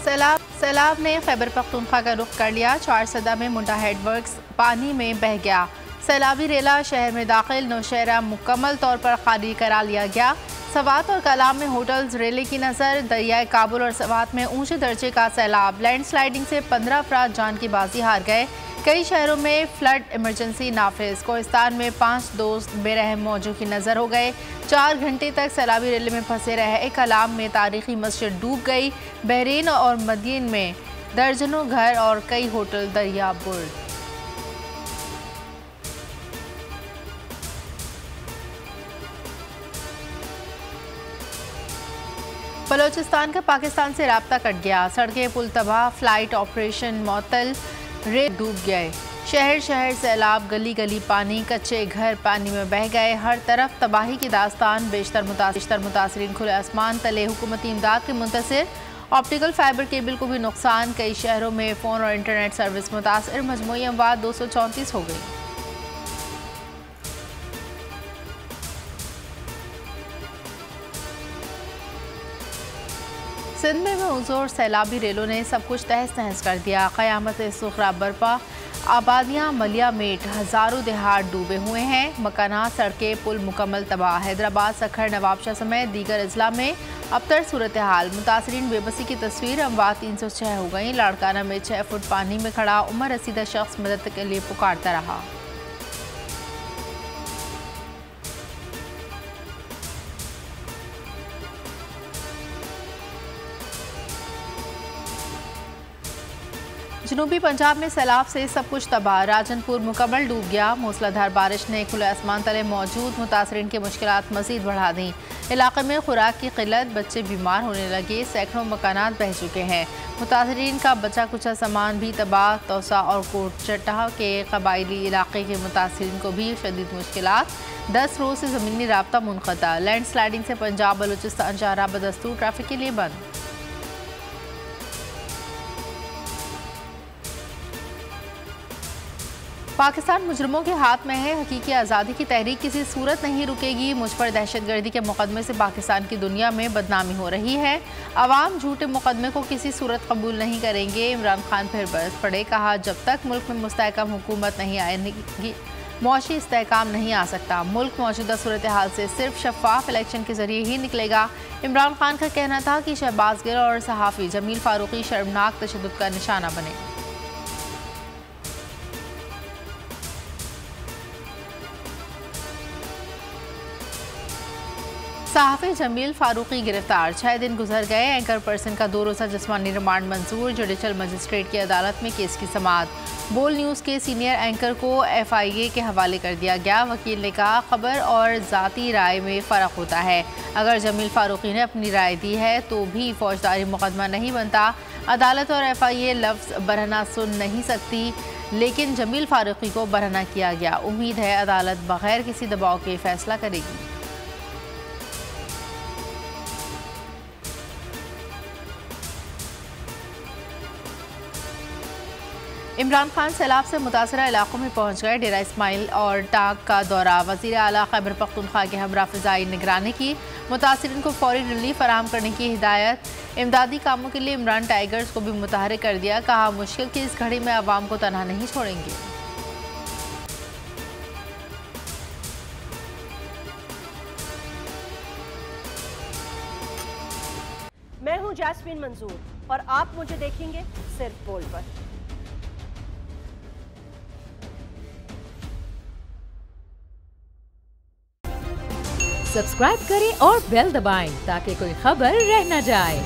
सैलाब ने खैबर पख्तूनख्वा का रुख कर लिया। 4 सदा में मुंडा हेडवर्क्स पानी में बह गया। सैलाबी रेला शहर में दाखिल, नौशहरा मुकम्मल तौर पर खाली करा लिया गया। सवात और कलाम में होटल्स रेले की नज़र। दरियाए काबुल और सवात में ऊंचे दर्जे का सैलाब। लैंडस्लाइडिंग से 15 अफराद जान की बाजी हार गए। कई शहरों में फ्लड इमरजेंसी नाफिज। कोहिस्तान में 5 दोस्त बेरहम मौजों की नज़र हो गए। 4 घंटे तक सैलाबी रेले में फंसे रहे। कलाम में तारीखी मस्जिद डूब गई। बहरीन और मदीन में दर्जनों घर और कई होटल दरिया बुर्द। बलोचिस्तान का पाकिस्तान से राब्ता कट गया। सड़कें पुल तबाह, फ्लाइट ऑपरेशन मुअत्तल, रेल डूब गए। शहर शहर सैलाब, गली गली पानी, कच्चे घर पानी में बह गए। हर तरफ तबाही की दास्तान। बेशतर मुतासरीन खुले आसमान तले। हुकूमती इमदाद के मुंतसिर। ऑप्टिकल फाइबर केबल को भी नुकसान। कई शहरों में फ़ोन और इंटरनेट सर्विस मुतासर। मजमूई अमवात 234 हो गई। सिंध में बेउज़ोर सैलाबी रेलों ने सब कुछ तहस नहस कर दिया। क़यामत सुखरा बरपा। आबादियाँ मलिया मेट, हज़ारों देहात डूबे हुए हैं। मकानात, सड़कें, पुल मुकम्मल तबाह। हैदराबाद, सखर, नवाबशाह समेत दीगर अजला में अबतर सूरत हाल। मुतासरीन बेबसी की तस्वीर। अमवात 306 हो गई। लाड़काना में 6 फुट पानी में खड़ा उम्र रसीदा शख्स मदद के लिए पुकारता रहा। जनूबी पंजाब में सैलाब से सब कुछ तबाह। राजनपुर मुकम्मल डूब गया। मूसलाधार बारिश ने खुले आसमान तले मौजूद मुतासरीन की मुश्किलात मज़ीद बढ़ा दी। इलाके में खुराक की किल्लत, बच्चे बीमार होने लगे। सैकड़ों मकानात बह चुके हैं। मुतासरीन का बचा कुचा सामान भी तबाह। तौसा और कोटचट्टा के कबायली इलाके के मुतासरीन को भी शदीद मुश्किलात। 10 रोज़ से ज़मीनी राब्ता मुनक़ता। लैंड स्लाइडिंग से पंजाब बलूचिस्तान शाहराह बदस्तूर ट्रैफिक के लिए बंद। पाकिस्तान मुजरिमों के हाथ में है। हकीकी आज़ादी की तहरीक किसी सूरत नहीं रुकेगी। मुझ पर दहशतगर्दी के मुकदमे से पाकिस्तान की दुनिया में बदनामी हो रही है। अवाम झूठे मुकदमे को किसी सूरत कबूल नहीं करेंगे। इमरान खान फिर बरस पड़े। कहा, जब तक मुल्क में मुस्तहकम हुकूमत नहीं आएगी, मुआशी इस्तेहकाम नहीं आ सकता। मुल्क मौजूदा सूरत हाल से सिर्फ शफाफ इलेक्शन के जरिए ही निकलेगा। इमरान खान का कहना था कि शहबाज गिल और सहाफ़ी जमील फारूकी शर्मनाक तशद्दुद का निशाना बने। सहाफ़ी जमील फारूकी गिरफ्तार। 6 दिन गुजर गए। एंकर पर्सन का 2 रोज़ा जिस्मानी रिमांड मंजूर। जुडिशल मजिस्ट्रेट की अदालत में केस की समाअत। बोल न्यूज़ के सीनियर एंकर को FIA के हवाले कर दिया गया। वकील ने कहा, खबर और ज़ाती राय में फ़र्क होता है। अगर जमील फारूकी ने अपनी राय दी है तो भी फौजदारी मुकदमा नहीं बनता। अदालत और FIA लफ्ज़ बरहना सुन नहीं सकती, लेकिन जमील फारूकी को बरहना किया गया। उम्मीद है अदालत बगैर किसी दबाव के फैसला करेगी। इमरान खान सैलाब से मुतासरा इलाकों में पहुंच गए। डेरा इस्माइल और टाक का दौरा। वज़ीर आला खैबर पख्तूनख्वा के हमरा फ़िज़ाई निगरानी की। मुतासरीन को फौरी रिलीफ फराहम करने की हिदायत। इमदादी कामों के लिए इमरान टाइगर्स को भी मुतहरिक कर दिया। कहा, मुश्किल की इस घड़ी में अवाम को तनहा नहीं छोड़ेंगे। मैं हूं जैस्मीन मंजूर और आप मुझे देखेंगे सिर्फ बोल पर। सब्सक्राइब करें और बेल दबाएं ताकि कोई खबर रह न जाए।